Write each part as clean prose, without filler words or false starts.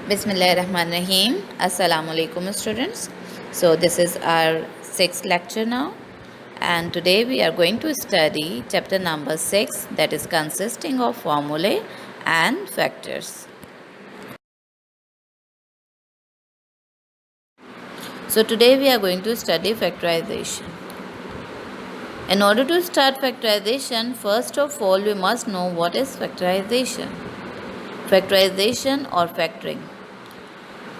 Bismillahirrahmanirrahim. Assalamu alaikum students. So this is our sixth lecture now, and today we are going to study chapter number 6, that is consisting of formulae and factors. So today we are going to study factorization. In order to start factorization, first of all we must know what is factorization. Factorization or factoring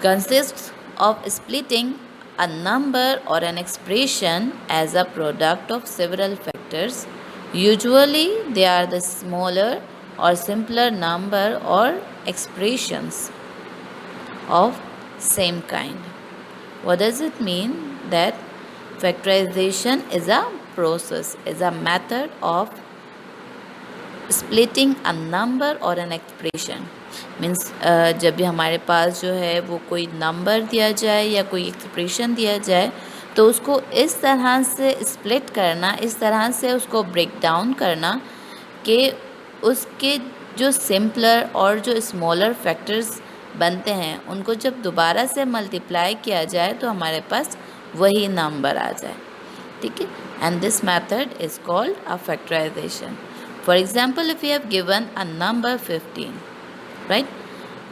consists of splitting a number or an expression as a product of several factors. Usually, they are the smaller or simpler number or expressions of same kind. What does it mean? That factorization is a process, is a method of splitting a number और an expression means जब भी हमारे पास जो है वो कोई number दिया जाए या कोई एक्सप्रेशन दिया जाए तो उसको इस तरह से स्प्लिट करना, इस तरह से उसको ब्रेक डाउन करना कि उसके जो सिंपलर और जो स्मॉलर फैक्टर्स बनते हैं उनको जब दोबारा से मल्टीप्लाई किया जाए तो हमारे पास वही नंबर आ जाए. ठीक है, and this method is called a factorisation. For example, if you have given a number 15, right,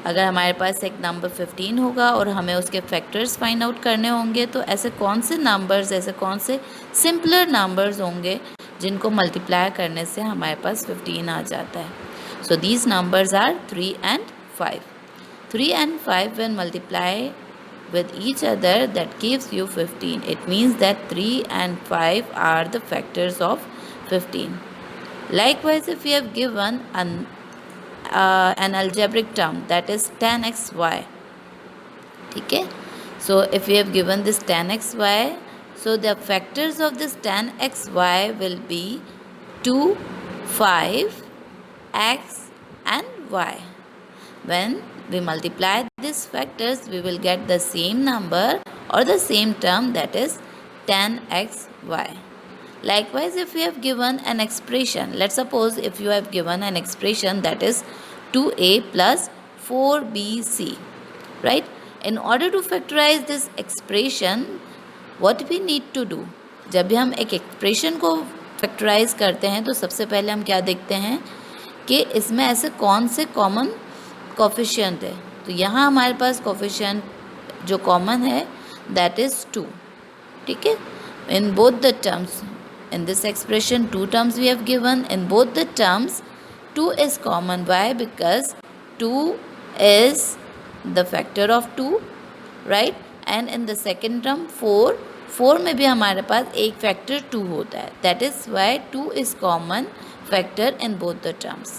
अगर हमारे पास एक नंबर 15 होगा और हमें उसके फैक्टर्स फाइंड आउट करने होंगे तो ऐसे कौन से नंबर्स, ऐसे कौन से सिंपलर नंबर्स होंगे जिनको मल्टीप्लाई करने से हमारे पास 15 आ जाता है. So these numbers are 3 and 5. 3 and 5 when multiply with each other, that gives you 15. It means that 3 and 5 are the factors of 15. Likewise, if we have given an algebraic term, that is 10xy. ठीक है, so if we have given this 10xy, so the factors of this 10xy will be 2, 5, x and y. When we multiply these factors, we will get the same number or the same term, that is 10xy. Likewise, if we have given an expression, let's suppose if you have given an expression that is 2a plus 4bc, right? In order to factorize this expression, what we need to do? जब भी हम एक expression को factorise करते हैं तो सबसे पहले हम क्या देखते हैं कि इसमें ऐसे कौन से कॉमन कोफिशिएंट है. तो यहाँ हमारे पास कोफिशिएंट जो कॉमन है दैट इज़ 2. ठीक है, इन both the terms, in this expression 2 terms we have given. In both the terms 2 is common. Why? Because 2 is the factor of 2, right? And in the second term 4 में भी हमारे पास एक factor 2 होता है. That is why 2 is common factor in both the terms.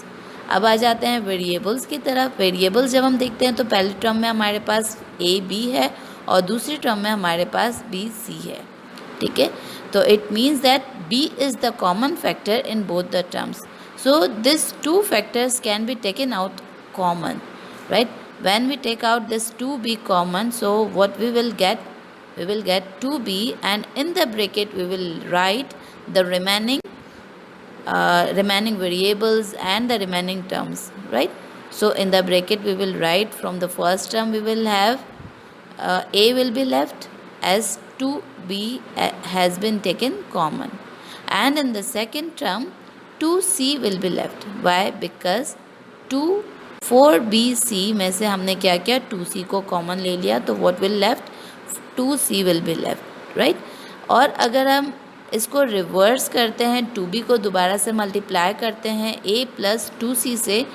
अब आ जाते हैं वेरिएबल्स की तरफ. वेरिएबल्स जब हम देखते हैं तो पहले टर्म में हमारे पास a b है और दूसरी टर्म में हमारे पास b c है. ठीक है, तो it means that b is the common factor in both the terms. So these two factors can be taken out common, right? When we take out this 2b common, so what we will get? We will get 2b, and in the bracket we will write the remaining variables and the remaining terms, right? So in the bracket we will write from the first term we will have a will be left as 2b has been taken common, and in the second term 2c will be left. Why? Because 4bc में से हमने क्या किया, 2c को common ले लिया, तो what will left? 2c will be left, right? और अगर हम इसको रिवर्स करते हैं, 2b को दोबारा से मल्टीप्लाई करते हैं a प्लस 2c से,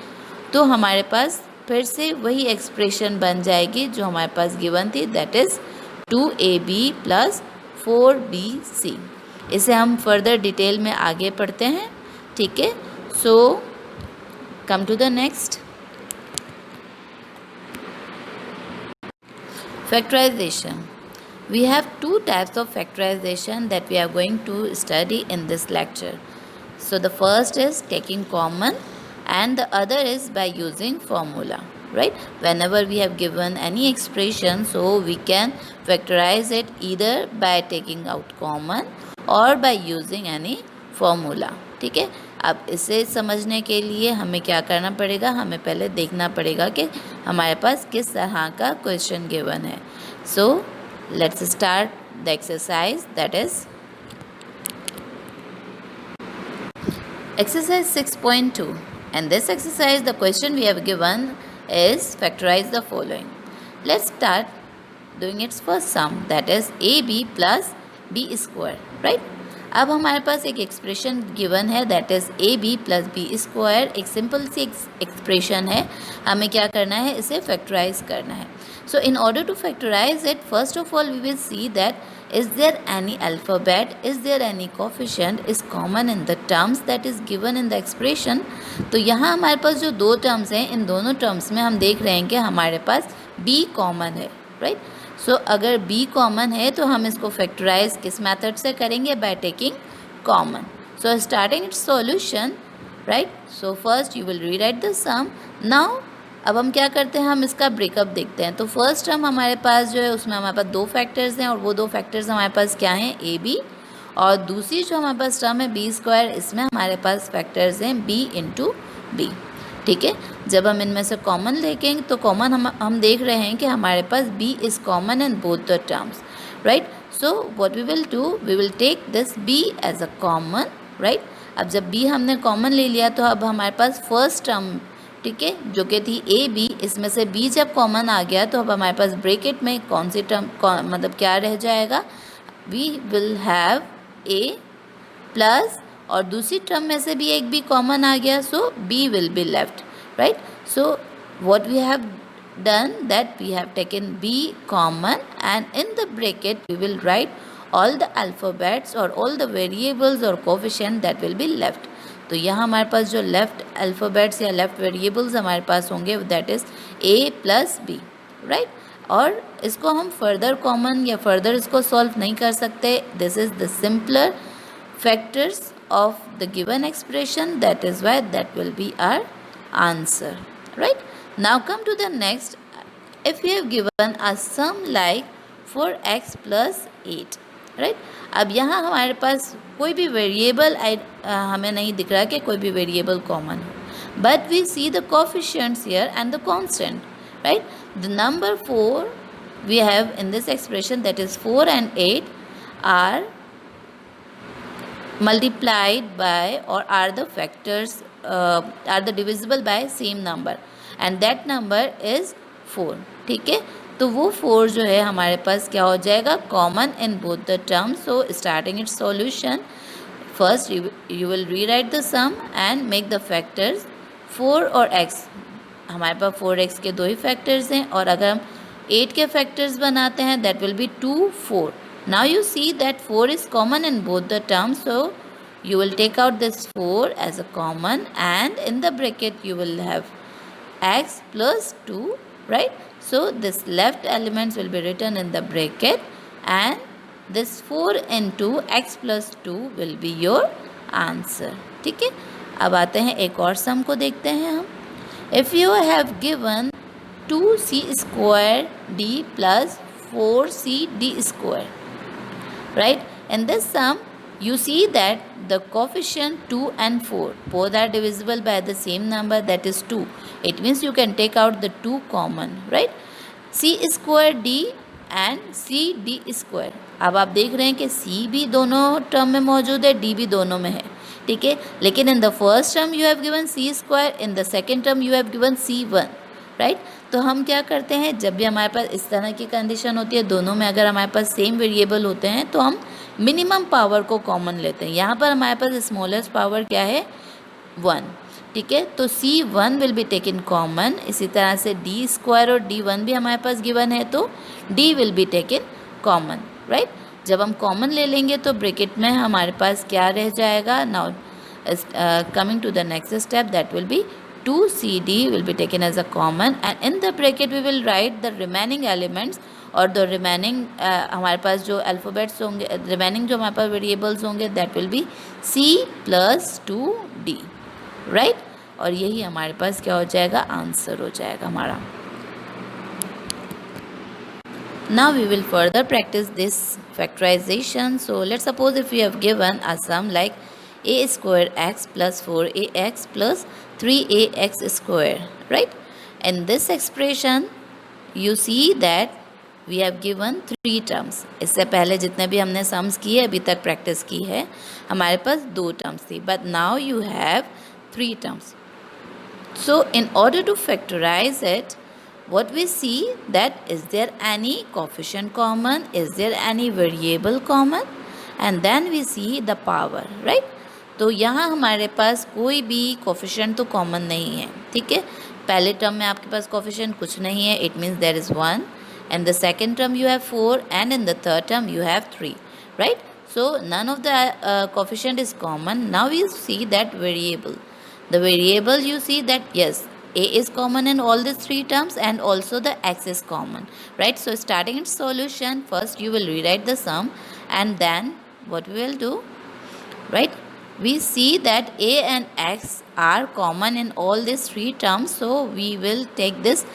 तो हमारे पास फिर से वही एक्सप्रेशन बन जाएगी जो हमारे पास गिवन थी, that is 2ab plus 4bc. इसे हम फर्दर डिटेल में आगे पढ़ते हैं. ठीक है, so come to the next. Factorization. We have two types of factorization that we are going to study in this lecture. So the first is taking common and the other is by using formula, right? Whenever we have given any expression, so we can factorize it either by taking out common or by using any formula. ठीक है, अब इसे समझने के लिए हमें क्या करना पड़ेगा, हमें पहले देखना पड़ेगा कि हमारे पास किस तरह का क्वेश्चन गिवन है. So let's start the exercise, that is exercise 6.2. And this exercise, the question we have given is factorize the following. Let's start doing its first sum, that is ab plus b square, right? अब हमारे पास एक expression given है, that is a b plus b square. एक simple सी expression है, हमें क्या करना है, इसे फैक्टराइज करना है. So in order to factorize it, first of all we will see that is there any alphabet, is there any coefficient is common in the terms that is given in the expression. तो यहाँ हमारे पास जो दो terms हैं, इन दोनों terms में हम देख रहे हैं कि हमारे पास b कॉमन है, राइट. सो अगर b कॉमन है तो हम इसको फैक्टराइज किस मेथड से करेंगे, by taking common. So starting its solution, right. So first you will rewrite the sum. Now अब हम क्या करते हैं, हम इसका ब्रेकअप देखते हैं. तो फर्स्ट टर्म हमारे पास जो है उसमें हमारे पास दो फैक्टर्स हैं, और वो दो फैक्टर्स हमारे पास क्या हैं, ए बी. और दूसरी जो हमारे पास टर्म है बी स्क्वायर, इसमें हमारे पास फैक्टर्स हैं बी इंटू बी. ठीक है, जब हम इनमें से कॉमन लेंगे तो कॉमन हम देख रहे हैं कि हमारे पास b is common in both the terms, right. So what we will do, we will take this b as a common, right. अब जब बी हमने कॉमन ले लिया तो अब हमारे पास फर्स्ट टर्म, ठीक है, जो कि थी ए बी, इसमें से बी जब कॉमन आ गया तो अब हमारे पास ब्रैकेट में कौन सी टर्म मतलब क्या रह जाएगा, we will have a plus, और दूसरी टर्म में से भी एक बी कॉमन आ गया, so b will be left, right. So what we have done that we have taken b common, and in the bracket we will write all the alphabets or all the variables or coefficient that will be left. तो यहाँ हमारे पास जो left alphabets या left variables हमारे पास होंगे, that is a plus b, right. और इसको हम फर्दर कॉमन या फर्दर इसको सॉल्व नहीं कर सकते. This is the simpler factors of the given expression, that is why that will be our answer, right. Now come to the next. If you have given a sum like 4x plus 8, right. अब यहाँ हमारे पास कोई भी variable हमें नहीं दिख रहा कि कोई भी वेरिएबल कॉमन हो, but we see the coefficients here and the constant, right. The number 4 we have in this expression, that is 4 and 8 are multiplied by or are the factors are the divisible by same number, and that number is 4. ठीक है, तो वो 4 जो है हमारे पास क्या हो जाएगा, common in both the terms. So starting its solution, first you will rewrite the sum and make the factors 4 और x. हमारे पास 4x के दो ही फैक्टर्स हैं, और अगर हम 8 के फैक्टर्स बनाते हैं that will B 2, 4. Now you see that 4 is common in both the terms, so you will take out this 4 as a common, and in the bracket you will have x plus 2, right. So this left elements will be written in the bracket, and this 4 into x plus 2 will be your answer. ठीक है, अब आते हैं एक और सम को देखते हैं हम. If you have given 2c square d plus 4c d square, right, in this sum you see that the coefficient 2 and 4 both are divisible by the same number, that is 2. It means you can take out the 2 common, right. c square d and c d square. अब आप देख रहे हैं कि c भी दोनों term में मौजूद है, d भी दोनों में है, ठीक है. लेकिन in the first term you have given c square, in the second term you have given c1, right. तो हम क्या करते हैं, जब भी हमारे पास इस तरह की कंडीशन होती है, दोनों में अगर हमारे पास सेम वेरिएबल होते हैं तो हम मिनिमम पावर को कॉमन लेते हैं. यहाँ पर हमारे पास स्मॉलेस्ट पावर क्या है, 1, ठीक है. तो c1 will be taken common. इसी तरह से d स्क्वायर और d1 भी हमारे पास गिवन है, तो d will be taken common, right. जब हम कॉमन ले लेंगे तो ब्रैकेट में हमारे पास क्या रह जाएगा. Now coming to the next step, that will be 2cd will be taken as a common, and in the bracket we will write the remaining elements, और the remaining हमारे पास जो अल्फ़ाबेट्स होंगे, remaining जो हमारे पास वेरिएबल्स होंगे, that will be c plus 2d, right. और यही हमारे पास क्या हो जाएगा, आंसर हो जाएगा हमारा. Now we will further practice this factorization. So let's suppose if we have given a sum like a square x plus 4ax plus 3ax square, right? In this expression you see that we have given 3 terms. इससे पहले जितने भी हमने sums किए अभी तक practice की है, हमारे पास 2 terms थी, but now you have 3 terms. So in order to factorize it, what we see that is there any coefficient common, is there any variable common, and then we see the power, right? तो यहाँ हमारे पास कोई भी coefficient तो common नहीं है, ठीक है. पहले टर्म में आपके पास कोफिशिएंट कुछ नहीं है, it means there is 1, and the second term you have 4, and in the third term you have 3, right? So none of the coefficient is common. Now we see that variable. The variable you see that yes, a is common in all these 3 terms and also the x is common, right? So starting its solution, first you will rewrite the sum, and then what we will do, right? We see that a and x are common in all these 3 terms, so we will take this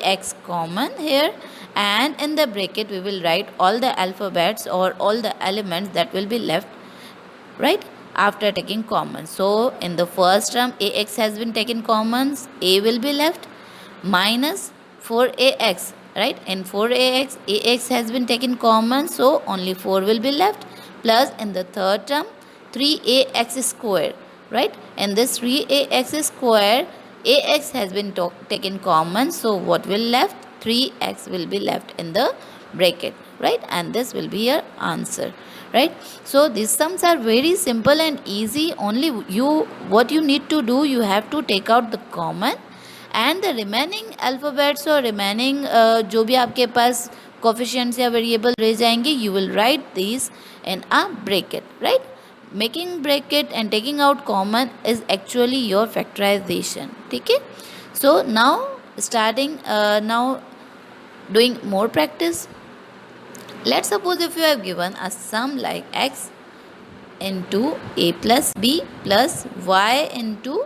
ax common here, and in the bracket we will write all the alphabets or all the elements that will be left, right, after taking common. So in the first term ax has been taken common, a will be left, minus 4ax, right? In 4ax, ax has been taken common, so only 4 will be left, plus in the third term 3ax square, right? In this 3ax square, ax has been taken common, so what will left? 3x will be left in the bracket, right? And this will be your answer, right? So these sums are very simple and easy. Only what you need to do, you have to take out the common, and the remaining alphabets or remaining जो भी आपके पास coefficients या variable रह जाएंगे, you will write these in a bracket, right? Making bracket and taking out common is actually your factorization, ठीक है? So now starting now doing more practice. Let's suppose if you have given a sum like x into a plus b plus y into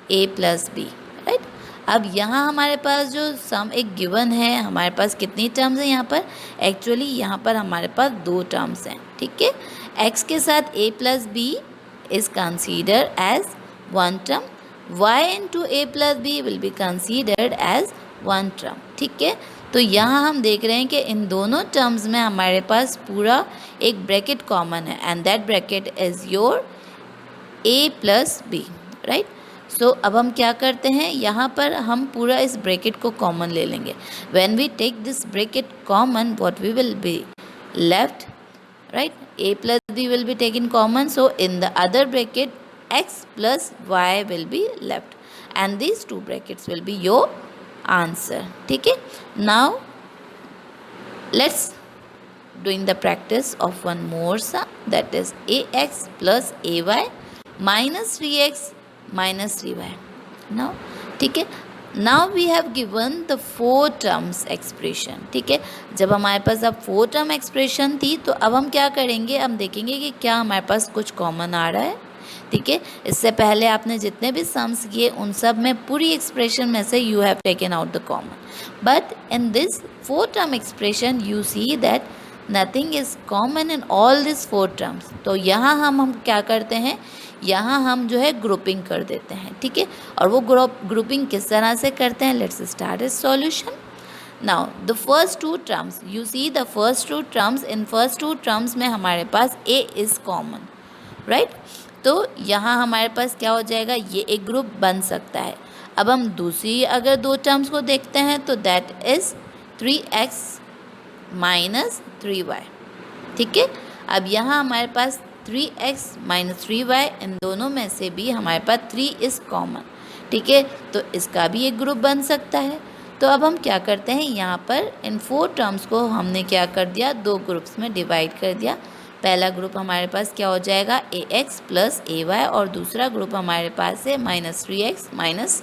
a plus b, right? अब यहाँ हमारे पास जो सम एक given है, हमारे पास कितनी टर्म्स हैं यहाँ पर? एक्चुअली यहाँ पर हमारे पास 2 टर्म्स हैं, ठीक है. x के साथ a plus b is considered as 1 term, y into a plus b will be considered as 1 term, ठीक है. तो यहाँ हम देख रहे हैं कि इन दोनों टर्म्स में हमारे पास पूरा एक ब्रैकेट कॉमन है, and that bracket is your a plus b, right. So अब हम क्या करते हैं, यहाँ पर हम पूरा इस ब्रैकेट को कॉमन ले लेंगे. When we take this bracket common, what we will be left, right? a plus b will be taken common, so in the other bracket x plus y will be left, and these 2 brackets will be your answer, ठीक है. Now let's doing the practice of one more sum, that is ax plus ay minus 3x minus 3y. now ठीक है. Now we have given the 4 terms expression, ठीक है. जब हमारे पास अब 4 term expression थी, तो अब हम क्या करेंगे, हम देखेंगे कि क्या हमारे पास कुछ कॉमन आ रहा है, ठीक है. इससे पहले आपने जितने भी सम्स किए उन सब में पूरी एक्सप्रेशन में से you have taken out the common, but in this 4 term expression you see that nothing is common in all these 4 terms. तो यहाँ हम क्या करते हैं, यहाँ हम जो है ग्रुपिंग कर देते हैं, ठीक है. और वो ग्रुपिंग किस तरह से करते हैं, let's start is solution. Now the first 2 terms, you see the first 2 terms, in first 2 terms में हमारे पास a इज़ कॉमन, राइट. तो यहाँ हमारे पास क्या हो जाएगा, ये एक ग्रुप बन सकता है. अब हम दूसरी अगर 2 terms को देखते हैं, तो that is 3x minus 3y, ठीक है. अब यहाँ हमारे पास 3x माइनस 3y, इन दोनों में से भी हमारे पास 3 इज़ कॉमन, ठीक है. तो इसका भी एक ग्रुप बन सकता है. तो अब हम क्या करते हैं, यहाँ पर इन 4 terms को हमने क्या कर दिया, 2 ग्रुप्स में डिवाइड कर दिया. पहला ग्रुप हमारे पास क्या हो जाएगा, ax प्लस ay, और दूसरा ग्रुप हमारे पास है माइनस 3x माइनस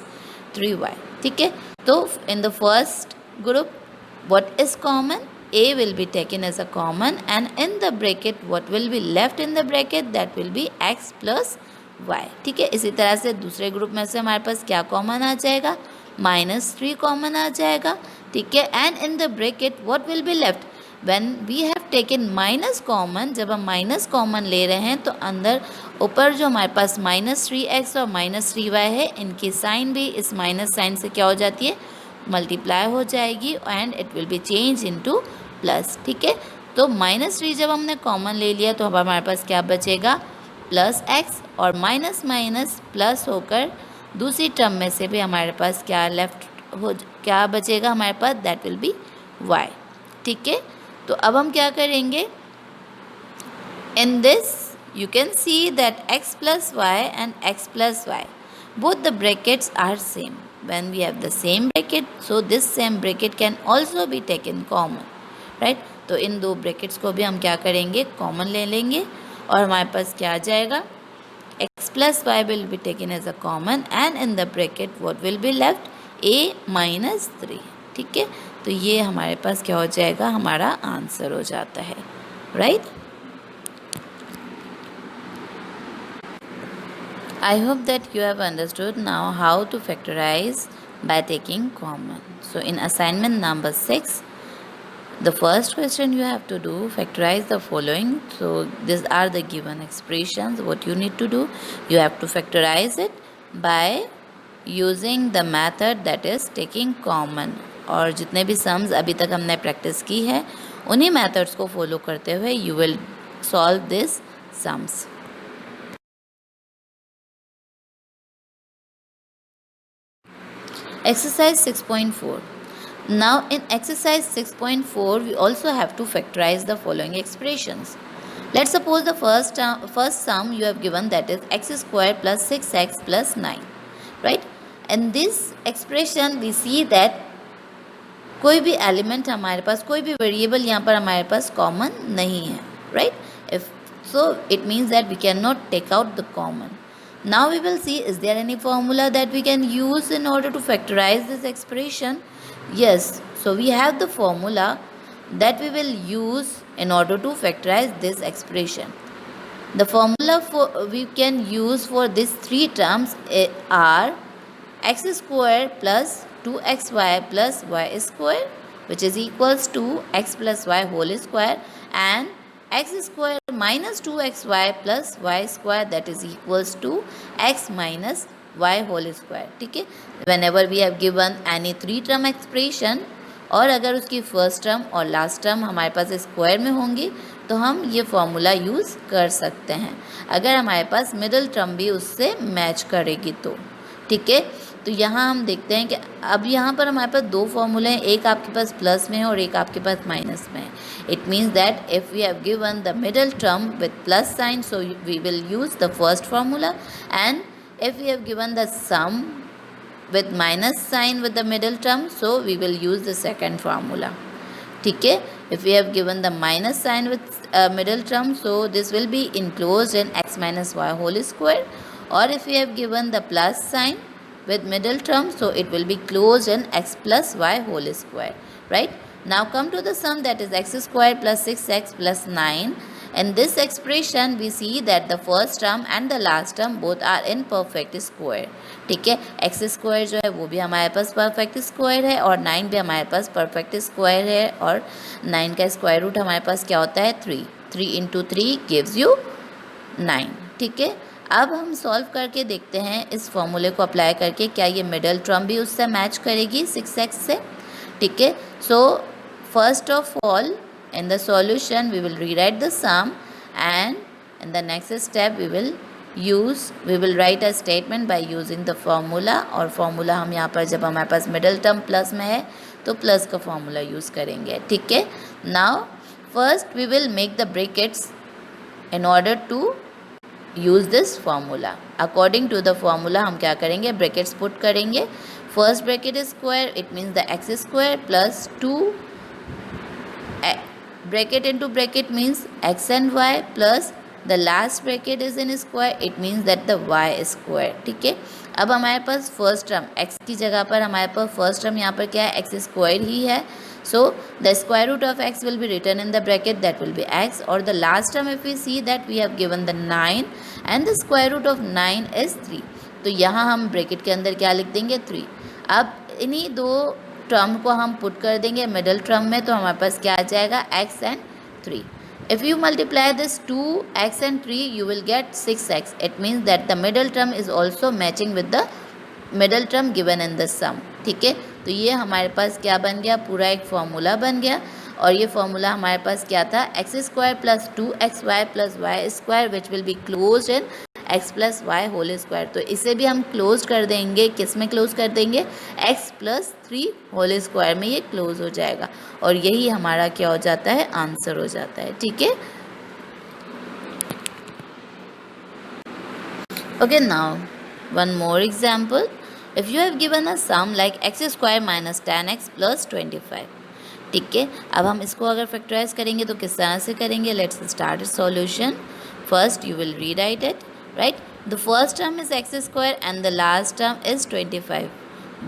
3y, ठीक है. तो in the first group what is common, a will be taken as a common, and in the bracket what will be left in the bracket, that will be x plus y, ठीक है. इसी तरह से दूसरे group में से हमारे पास क्या कॉमन आ जाएगा, -3 कॉमन आ जाएगा, ठीक है. And in the bracket what will be left, when we have taken minus common, जब हम माइनस कॉमन ले रहे हैं तो अंदर ऊपर जो हमारे पास -3x और -3y है, इनकी साइन भी इस माइनस साइन से क्या हो जाती है, मल्टीप्लाई हो जाएगी and it will be change into plus. ठीक है, तो -3 जब हमने कॉमन ले लिया तो हमारे पास क्या बचेगा, +x, और माइनस माइनस प्लस होकर दूसरी टर्म में से भी हमारे पास क्या क्या बचेगा हमारे पास, दैट विल बी y। ठीक है, तो अब हम क्या करेंगे, in this you can see that x plus y and x plus y, both the brackets are same. When we have the same bracket, so this same bracket can also be taken common, right? तो इन दो brackets को भी हम क्या करेंगे, common ले लेंगे और हमारे पास क्या आ जाएगा, x plus y will be taken as a common and in the bracket what will be left, a minus 3। ठीक है, तो ये हमारे पास क्या हो जाएगा, हमारा आंसर हो जाता है, right. I hope that you have understood now how to factorize by taking common. So in assignment number 6, the first question you have to do, factorize the following. So these are the given expressions. What you need to do, you have to factorize it by using the method that is taking common. और जितने भी sums अभी तक हमने practice की है उन्हीं methods को फॉलो करते हुए you will solve this sums. Exercise 6.4. Now in exercise 6.4 we also have to factorize the following expressions. Let's suppose the first sum you have given, that is x square plus 6x plus 9, right? In this expression we see that कोई भी element हमारे पास, कोई भी variable यहाँ पर हमारे पास common नहीं है, right? If so it means that we cannot take out the common. Now we will see, is there any formula that we can use in order to factorize this expression? Yes, so we have the formula that we will use in order to factorize this expression. The formula we can use for these three terms are x square plus 2xy plus y square, which is equals to x plus y whole square, and x square minus 2xy plus y square, that is equals to x minus y whole square. ठीक है, whenever we have given any three term expression और अगर उसकी first term और last term हमारे पास square में होंगी तो हम ये फॉर्मूला यूज़ कर सकते हैं, अगर हमारे पास मिडिल टर्म भी उससे मैच करेगी तो। ठीक है, तो यहाँ हम देखते हैं कि अब यहाँ पर हमारे पास दो फॉर्मूले हैं, एक आपके पास प्लस में है और एक आपके पास माइनस में है। It means that if we have given the middle term with plus sign, so we will use the first formula, and if we have given the sum with minus sign with the middle term, so we will use the second formula. ठीक है, if we have given the minus sign with middle term, so this will be enclosed in x minus y whole square, or if we have given the plus sign with middle term, so it will be closed in x plus y whole square, right? Now come to the sum, that is x square plus 6x plus 9. In this expression we see that the first term and the last term both are in perfect square. ठीक है, x square जो है वो भी हमारे पास perfect square है और 9 भी हमारे पास परफेक्ट स्क्वायर है, और 9 का स्क्वायर रूट हमारे पास क्या होता है, 3। 3 इंटू 3 गिव्स यू 9। ठीक है, अब हम सॉल्व करके देखते हैं इस फॉर्मूले को अप्लाई करके क्या ये मिडल टर्म भी उससे मैच करेगी 6x से। ठीक है, so first of all in the solution we will rewrite the sum, and in the next step we will write a statement by using the formula, और formula हम यहाँ पर जब हमारे पास middle term plus में है तो plus का formula use करेंगे। ठीक है, now first we will make the brackets in order to use this formula. According to the formula हम क्या करेंगे, brackets put करेंगे। first bracket is square, it means the x square plus 2 bracket into bracket means x and y plus the last bracket is in square, it means that the y square। ठीक है, अब हमारे पास first term x की जगह पर हमारे पास first term यहाँ पर क्या है, x स्क्वायर ही है, so the square root of x will be written in the bracket, that will be x, और the last term if we see that we have given the 9 and the square root of 9 is 3, तो यहाँ हम bracket के अंदर क्या लिख देंगे, 3। अब इन्हीं दो टर्म को हम पुट कर देंगे मिडल टर्म में, तो हमारे पास क्या आ जाएगा, x and 3. If you multiply this 2x and 3, you will get 6x. It means that the middle term is also matching with the middle term given in the sum. ठीक है, तो ये हमारे पास क्या बन गया, पूरा एक फॉर्मूला बन गया. और ये फॉर्मूला हमारे पास क्या था, x square plus 2xy plus y square which will be close in x plus y whole square. तो इसे भी हम क्लोज कर देंगे, किस में क्लोज कर देंगे, x प्लस 3 होल स्क्वायर में ये क्लोज हो जाएगा. और यही हमारा क्या हो जाता है, आंसर हो जाता है. ठीक है, okay. Now one more example. If you have given a sum like x square minus 10x plus 25. ठीक है, अब हम इसको अगर फैक्टराइज करेंगे तो किस तरह से करेंगे, let's start solution. First you will rewrite it, right. The first term is x square and the last term is 25.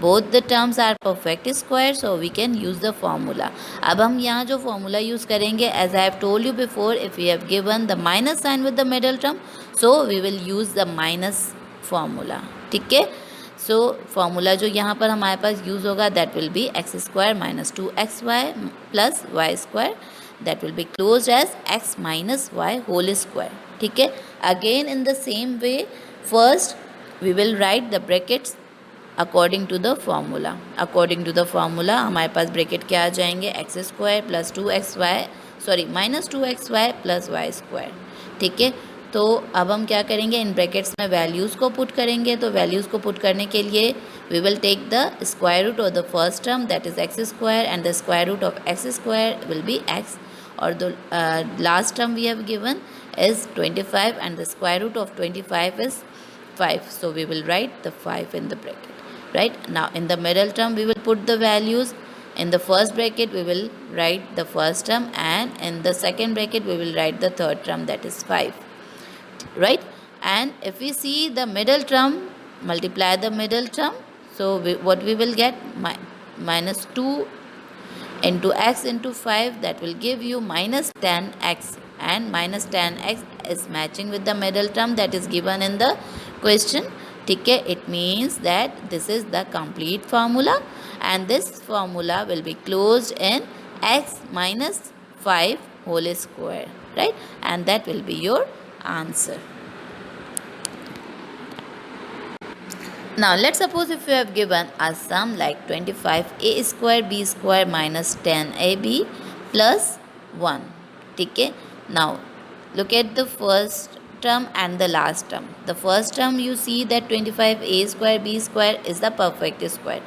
Both the terms are perfect square, so we can use the formula. अब हम यहाँ जो formula use करेंगे, as I have told you before, if you have given the minus sign with the middle term, so we will use the minus formula. ठीक है, सो formula जो यहाँ पर हमारे पास यूज़ होगा, that will be x square minus 2xy plus y square, that will be close as x minus y whole square. ठीक है, again in the same way, first we will write the brackets according to the formula. According to the formula हमारे पास bracket क्या आ जाएंगे, x square plus 2xy sorry minus 2xy plus y square. ठीक है, तो अब हम क्या करेंगे, इन ब्रैकेट्स में वैल्यूज़ को पुट करेंगे. तो वैल्यूज़ को पुट करने के लिए we will take the square root of the first term, that is x square, and the square root of x square will be x. और the last term we have given is 25 and the square root of 25 is 5. So we will write the 5 in the bracket. Right, now in the middle term we will put the values. In the first bracket we will write the first term, and in the second bracket we will write the third term, that is 5. Right, and if we see the middle term, multiply the middle term, so what we will get, minus 2 into x into 5, that will give you minus 10x, and minus 10x is matching with the middle term that is given in the question. ठीक है, it means that this is the complete formula, and this formula will be closed in x minus 5 whole square, right, and that will be your answer. Now let's suppose if you have given a sum like 25a square b square minus 10ab plus 1. ठीक है, now look at the first term and the last term. The first term you see that 25a square b square is the perfect square.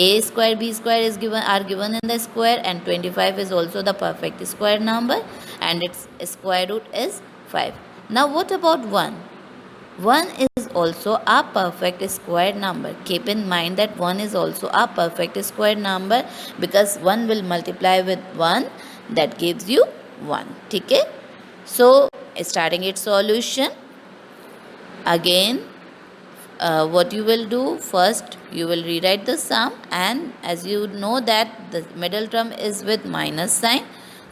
A square b square is given in the square, and 25 is also the perfect square number, and its square root is 5. Now what about 1? 1 is also a perfect square number. Keep in mind that 1 is also a perfect square number, because 1 will multiply with 1, that gives you 1. ठीक है, so starting its solution, again what you will do, first you will rewrite the sum, and as you know that the middle term is with minus sign,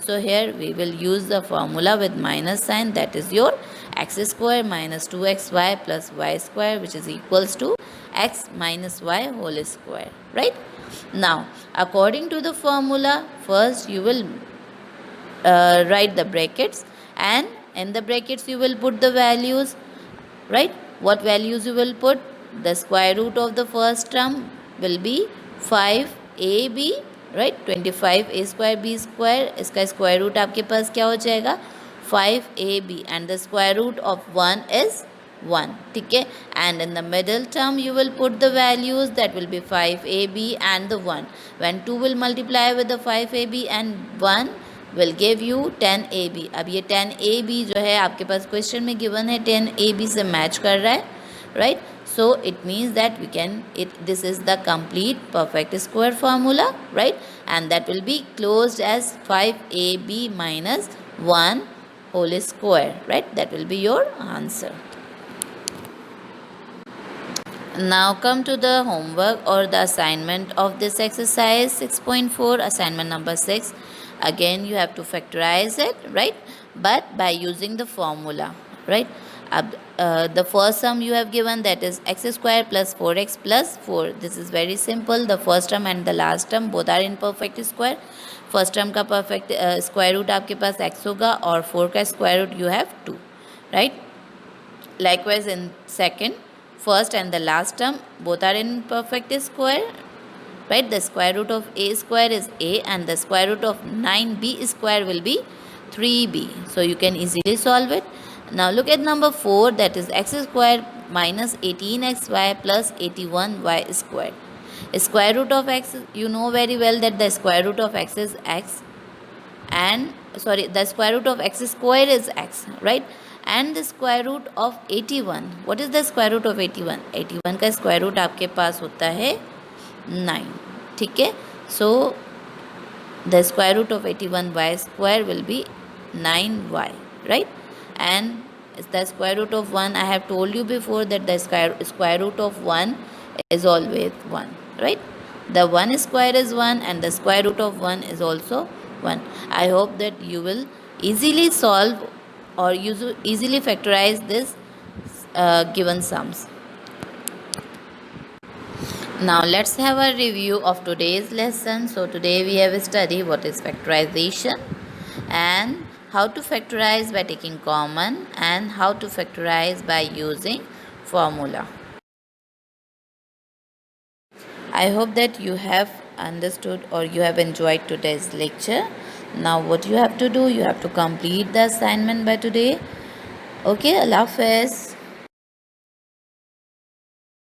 so here we will use the formula with minus sign, that is your x square minus 2xy plus y square, which is equals to x minus y whole square. Right, now according to the formula, first you will write the brackets, and in the brackets you will put the values. Right, what values you will put, the square root of the first term will be 5ab, right, 25a square b square, इसका square root आपके पास क्या हो जाएगा, 5ab, and the square root of 1 is 1. ठीक है, and in the middle term you will put the values, that will be 5ab and the 1. When 2 will multiply with the 5ab and 1 will give you 10ab. अब ये 10ab जो है आपके पास question में given है, 10ab से match कर रहा है. Right, so it means that we can, this is the complete perfect square formula, right, and that will be closed as 5ab minus 1 whole square, right, that will be your answer. Now come to the homework or the assignment of this exercise 6.4, assignment number 6. Again you have to factorize it, right, but by using the formula. Right, अब the first sum you have given, that is x square plus 4x plus 4. This is very simple. The first term and the last term both are in perfect square. First term का perfect square root आपके पास x होगा और 4 का square root you have 2, right. Likewise in second, first and the last term both are in perfect square, right. The square root of a square is a and the square root of 9b square will be 3b. So you can easily solve it. Now look at number 4, that is x square minus 18xy plus 81y square. Square root of x, you know very well that the square root of x is x, and the square root of x square is x, right. And the square root of 81, what is the square root of 81? 81 का square root आपके पास होता है 9, ठीक है. So the square root of 81y square will be 9y, right. And the square root of 1, I have told you before that the square root of 1 is always 1, right. The 1 square is 1 and the square root of 1 is also 1. I hope that you will easily solve or easily factorize this given sums. Now let's have a review of today's lesson. So today we have studied what is factorization and how to factorize by taking common and how to factorize by using formula. I hope that you have understood or you have enjoyed today's lecture. Now what you have to do, you have to complete the assignment by today. Okay, Allah Hafiz.